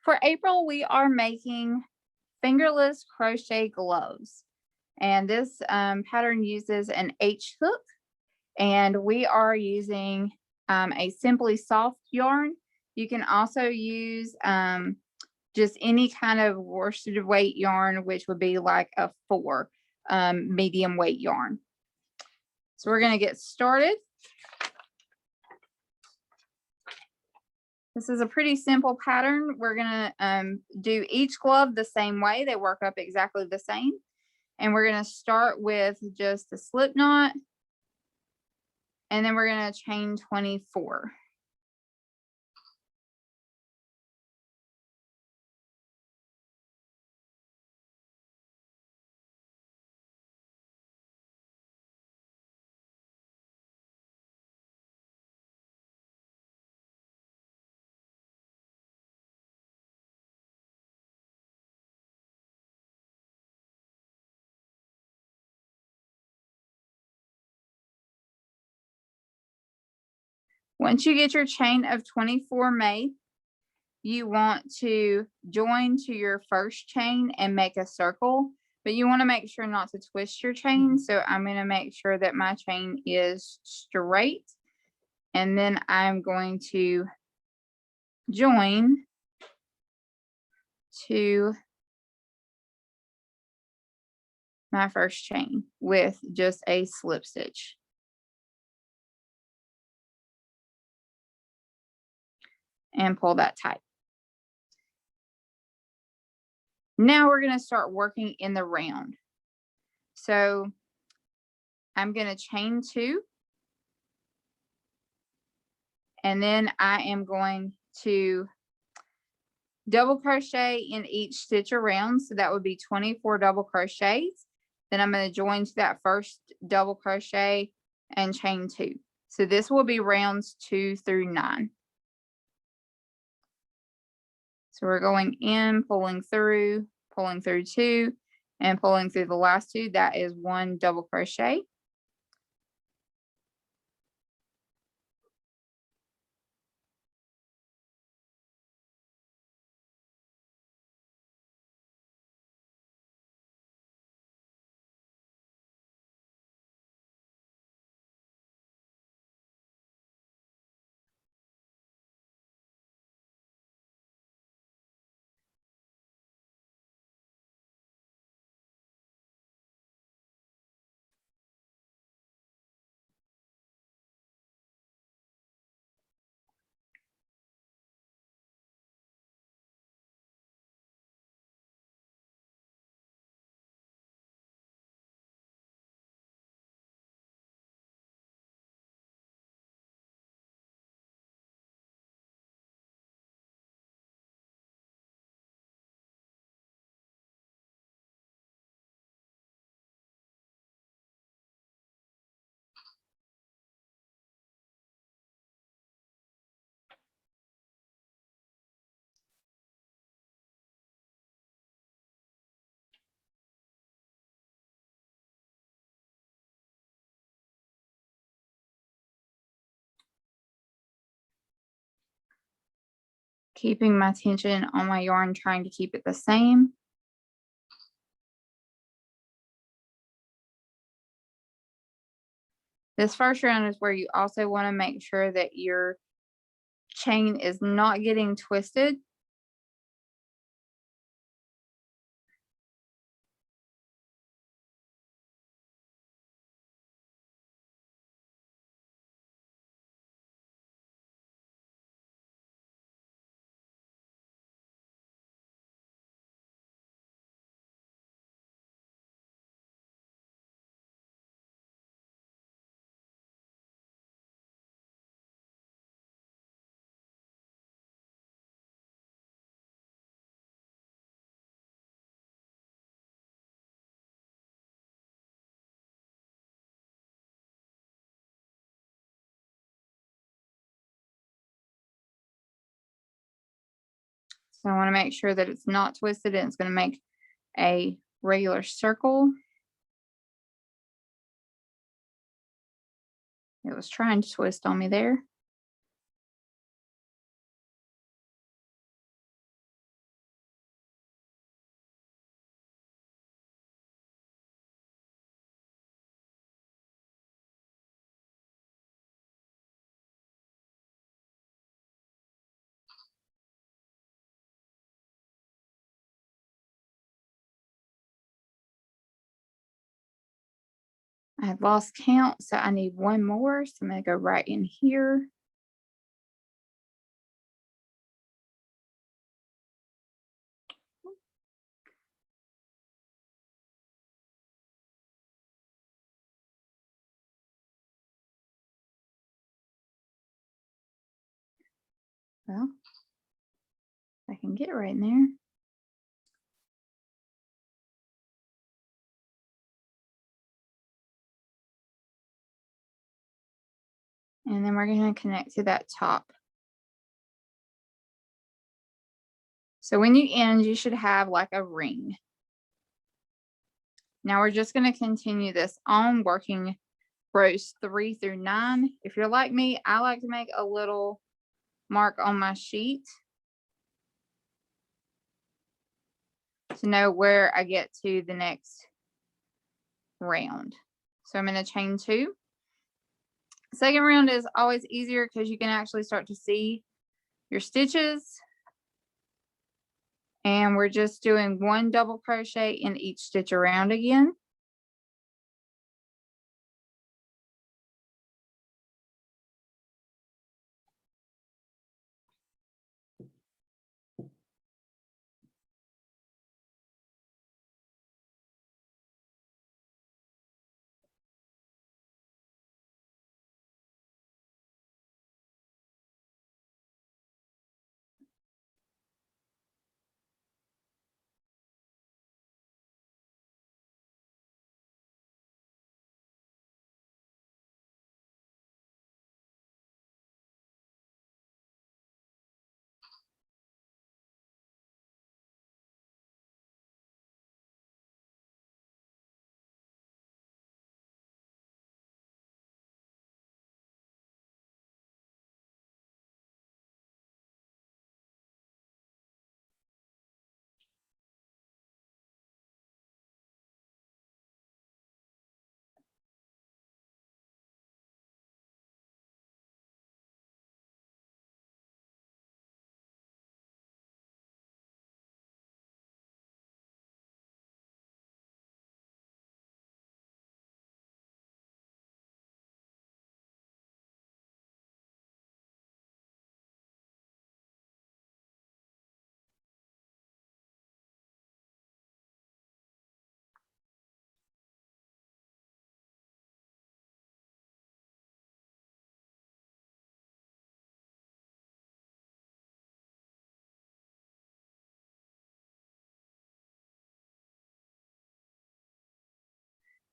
For April, we are making fingerless crochet gloves. And this pattern uses an H hook, and we are using a Simply Soft yarn. You can also use just any kind of worsted weight yarn, which would be like a 4 medium weight yarn. So we're going to get started. This is a pretty simple pattern. We're going to do each glove the same way. They work up exactly the same. And we're going to start with just a slip knot. And then we're going to chain 24. Once you get your chain of 24 made, you want to join to your first chain and make a circle, but you want to make sure not to twist your chain. So I'm going to make sure that my chain is straight, and then I'm going to join to my first chain with just a slip stitch. And pull that tight. Now we're going to start working in the round. So I'm going to chain 2. And then I am going to double crochet in each stitch around. So that would be 24 double crochets. Then I'm going to join to that first double crochet and chain 2. So this will be rounds 2 through 9. So we're going in, pulling through 2, and pulling through the last 2. That is 1 double crochet. Keeping my tension on my yarn, trying to keep it the same. This first round is where you also want to make sure that your chain is not getting twisted. So I want to make sure that it's not twisted, and it's going to make a regular circle. It was trying to twist on me there. I had lost count, so I need one more. So I'm going to go right in here. Well, I can get right in there. And then we're going to connect to that top. So when you end, you should have like a ring. Now we're just going to continue this on, working rows 3 through 9. If you're like me, I like to make a little mark on my sheet to know where I get to the next round. So I'm going to chain 2. Second round is always easier because you can actually start to see your stitches. And we're just doing 1 double crochet in each stitch around again.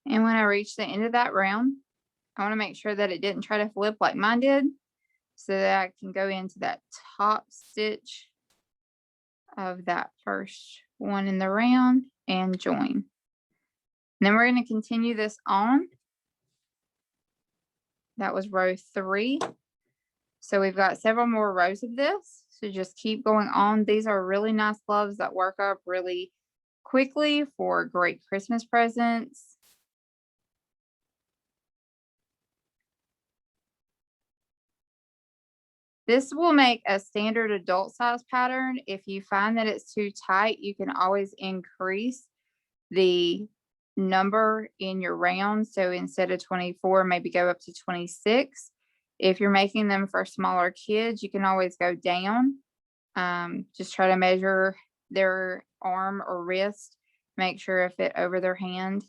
And when I reach the end of that round, I want to make sure that it didn't try to flip like mine did, so that I can go into that top stitch of that first one in the round and join. And then we're going to continue this on. That was row 3. So we've got several more rows of this. So just keep going on. These are really nice gloves that work up really quickly for great Christmas presents. This will make a standard adult size pattern. If you find that it's too tight, you can always increase the number in your round. So instead of 24, maybe go up to 26. If you're making them for smaller kids, you can always go down. Just try to measure their arm or wrist, make sure it fit over their hand.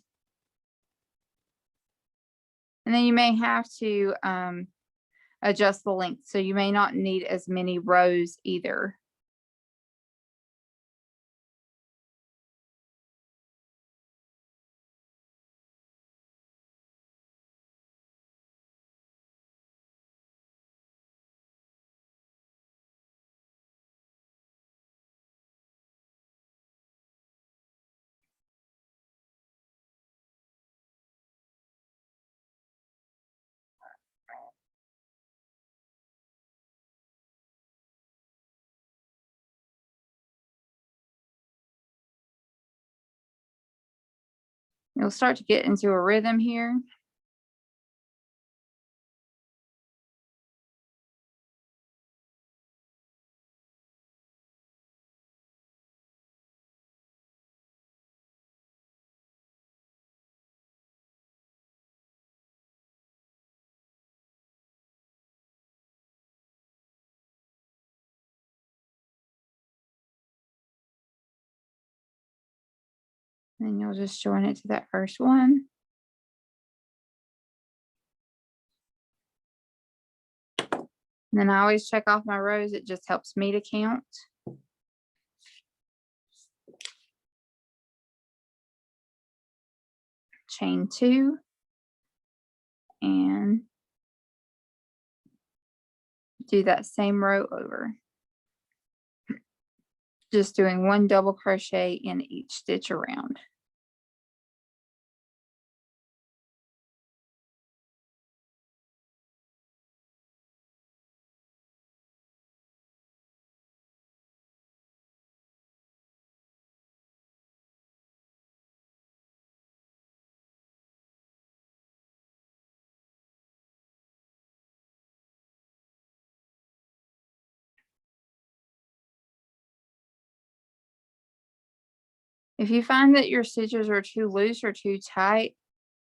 And then you may have to adjust the length. So you may not need as many rows either. You'll start to get into a rhythm here. then you'll just join it to that first one. And then I always check off my rows. It just helps me to count. Chain 2 and do that same row over. Just doing 1 double crochet in each stitch around. If you find that your stitches are too loose or too tight,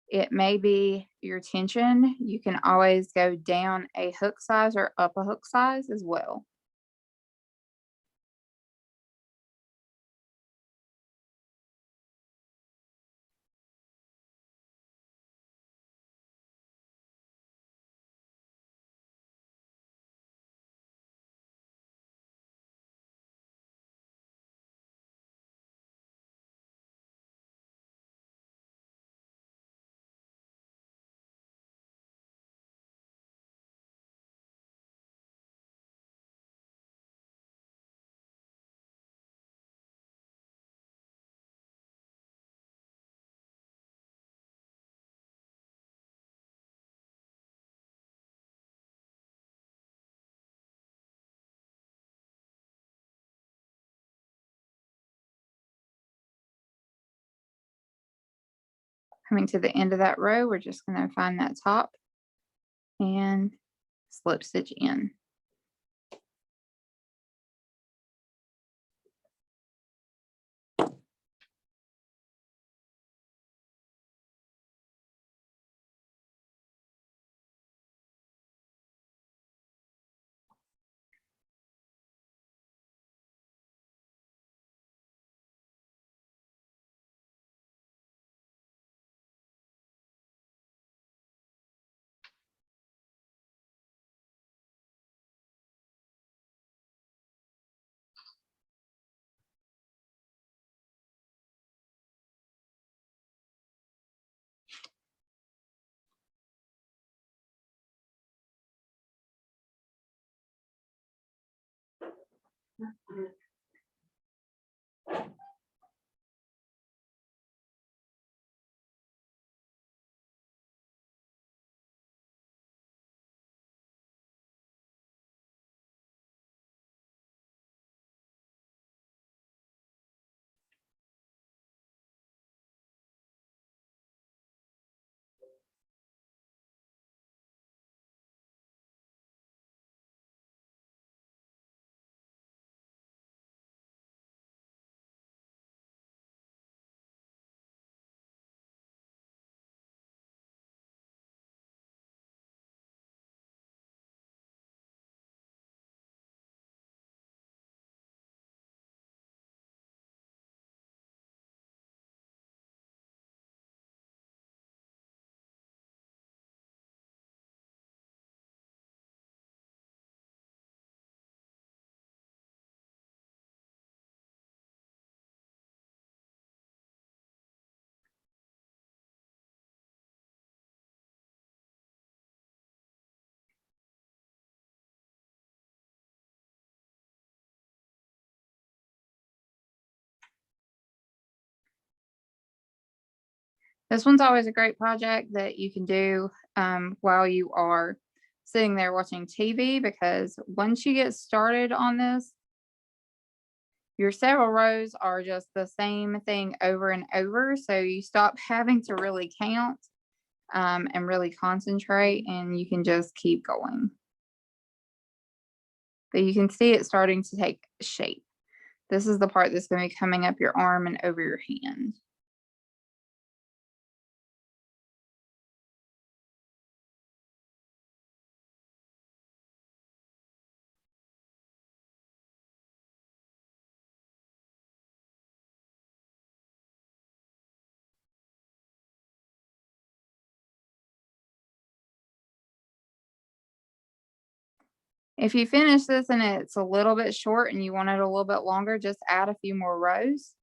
it may be your tension. You can always go down a hook size or up a hook size as well. Coming to the end of that row, we're just going to find that top and slip stitch in. This one's always a great project that you can do while you are sitting there watching TV, because once you get started on this, your several rows are just the same thing over and over. So you stop having to really count and really concentrate, and you can just keep going. But you can see it starting to take shape. This is the part that's going to be coming up your arm and over your hand. If you finish this and it's a little bit short and you want it a little bit longer, just add a few more rows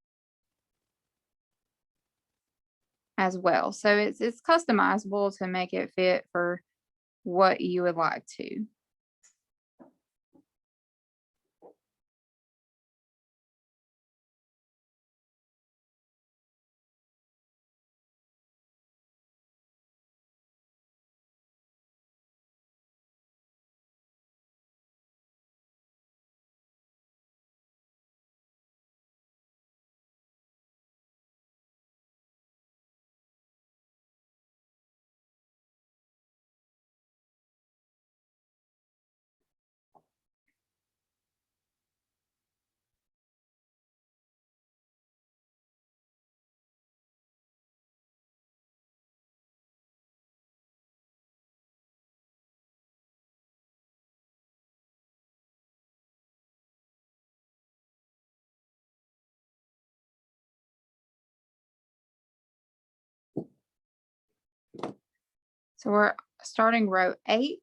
as well. So it's customizable to make it fit for what you would like to. So we're starting row 8.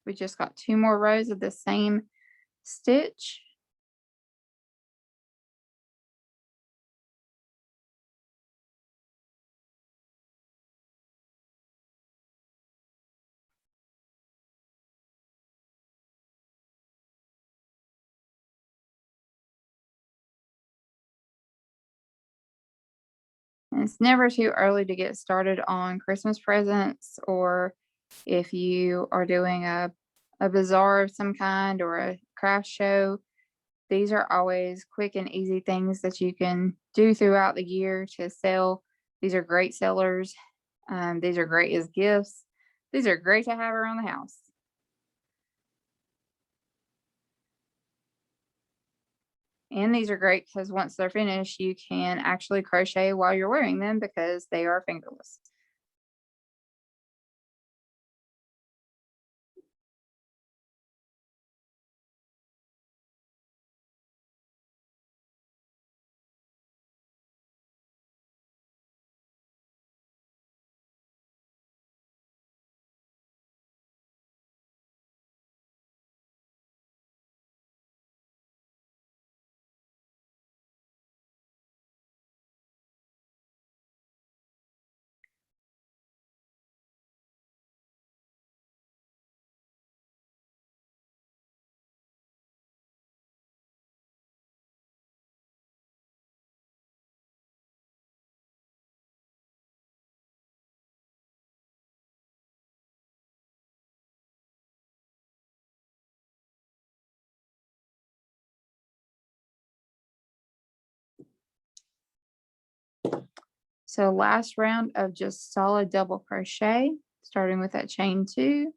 We just got 2 more rows of the same stitch. And it's never too early to get started on Christmas presents, or if you are doing a bazaar of some kind or a craft show. These are always quick and easy things that you can do throughout the year to sell. These are great sellers. These are great as gifts. These are great to have around the house. And these are great because once they're finished, you can actually crochet while you're wearing them because they are fingerless. So last round of just solid double crochet, starting with that chain 2.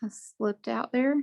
I slipped out there.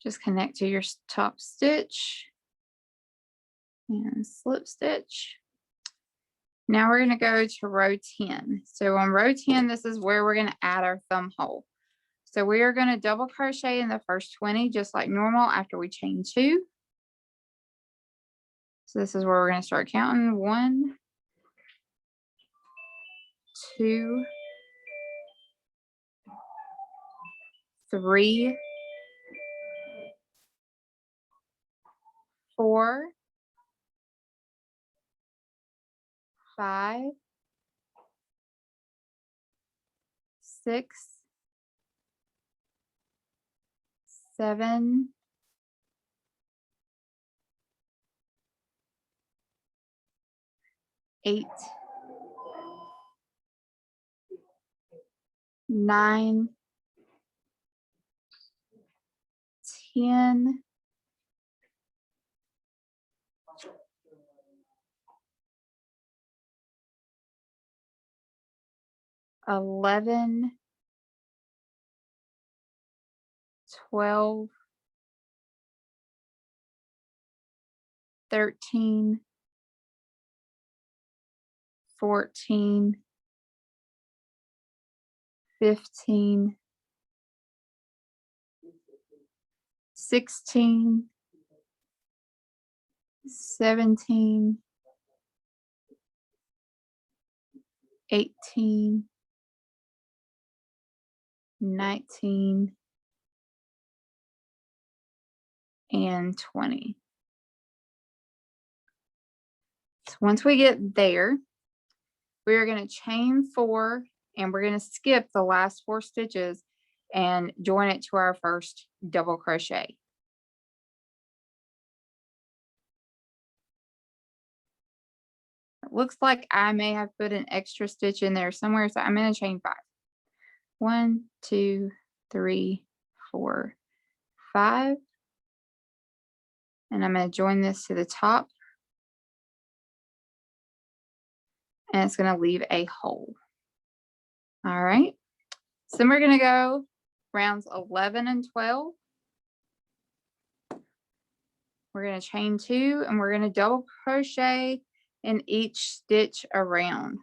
Just connect to your top stitch and slip stitch. Now we're going to go to row 10. So on row 10, this is where we're going to add our thumb hole. So we are going to double crochet in the first 20 just like normal after we chain 2. So this is where we're going to start counting. 1, 2, 3, 4, 5, 6, 7, 8, 9, 10, 11, 12, 13, 14, 15, 16, 17, 18, 19, and 20. So once we get there, we are going to chain 4 and we're going to skip the last 4 stitches and join it to our first double crochet. It looks like I may have put an extra stitch in there somewhere, so I'm going to chain 5. 1, 2, 3, 4, 5. And I'm going to join this to the top. And it's going to leave a hole. All right. So we're going to go rounds 11 and 12. We're going to chain 2 and we're going to double crochet in each stitch around.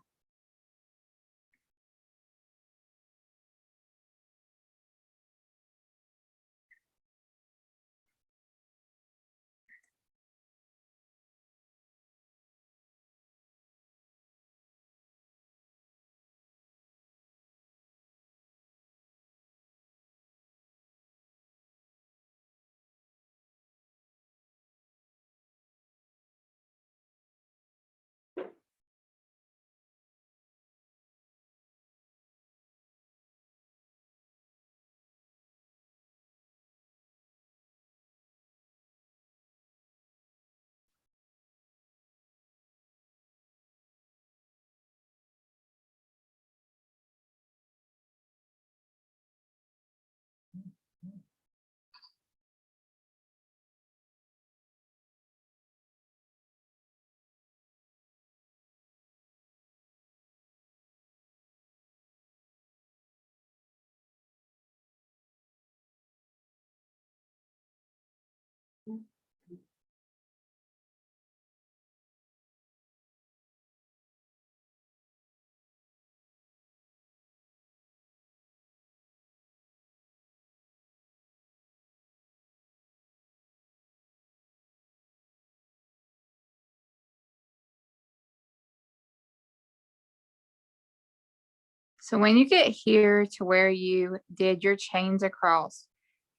So when you get here to where you did your chains across,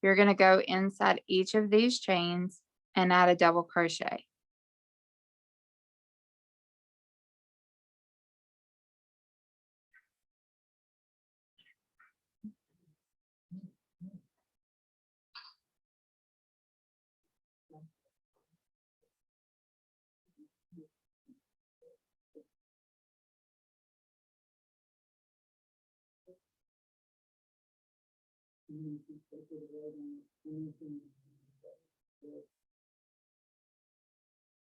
you're going to go inside each of these chains and add a double crochet.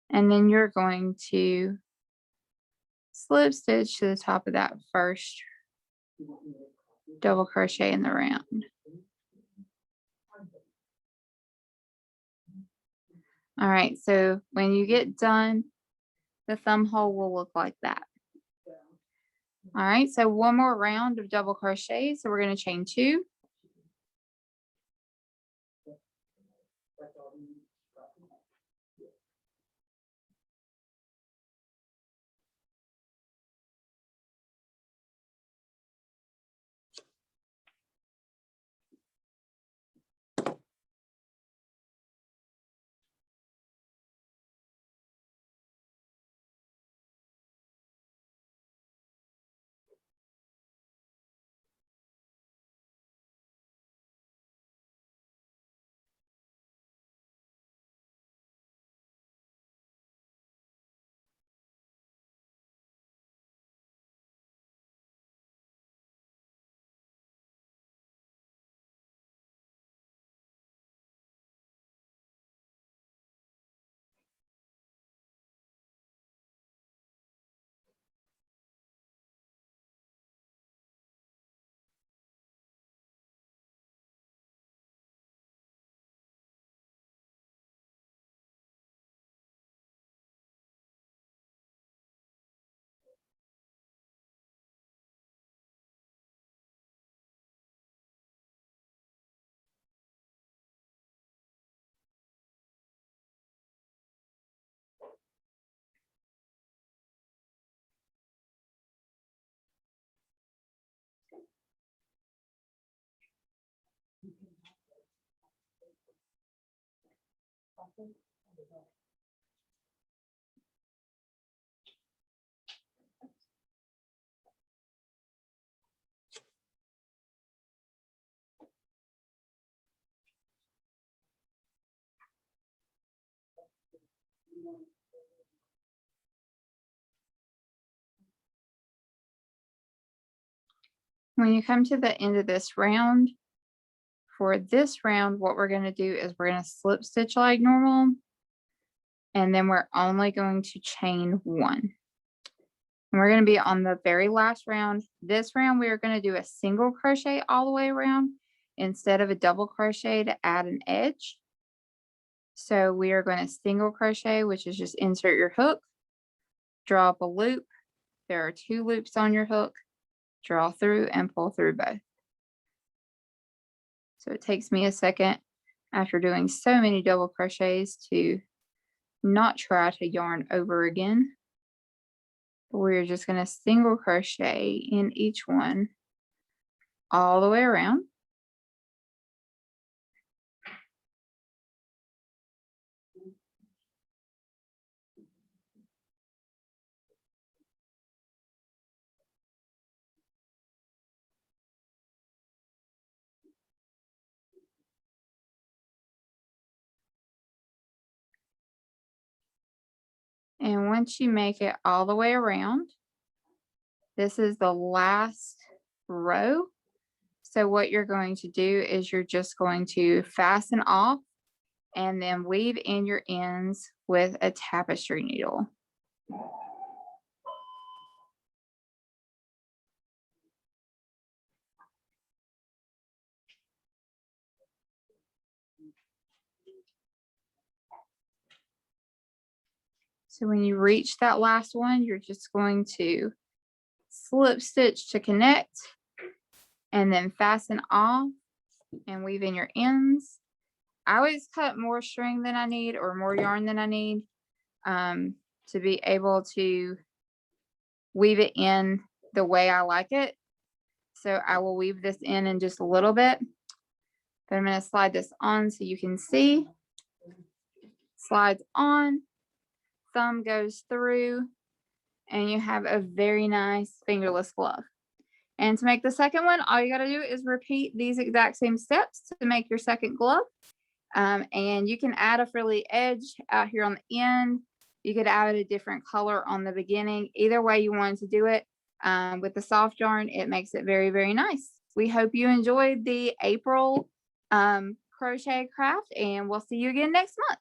And then you're going to slip stitch to the top of that first double crochet in the round. All right, so when you get done, the thumb hole will look like that. All right, so one more round of double crochet. So we're going to chain 2. When you come to the end of this round, for this round, what we're going to do is we're going to slip stitch like normal, and then we're only going to chain 1. And we're going to be on the very last round. This round, we are going to do a single crochet all the way around instead of a double crochet to add an edge. So we are going to single crochet, which is just insert your hook, draw up a loop. There are 2 loops on your hook, draw through and pull through both. So it takes me a second after doing so many double crochets to not try to yarn over again. We're just going to single crochet in each one all the way around. And once you make it all the way around, this is the last row. So what you're going to do is you're just going to fasten off and then weave in your ends with a tapestry needle. So when you reach that last one, you're just going to slip stitch to connect and then fasten off and weave in your ends. I always cut more string than I need or more yarn than I need to be able to weave it in the way I like it. So I will weave this in just a little bit, but I'm going to slide this on so you can see. Slides on, thumb goes through, and you have a very nice fingerless glove. And to make the second one, all you got to do is repeat these exact same steps to make your second glove. And you can add a frilly edge out here on the end. You could add a different color on the beginning. Either way you wanted to do it. With the soft yarn, it makes it very, very nice. We hope you enjoyed the April crochet craft, and we'll see you again next month.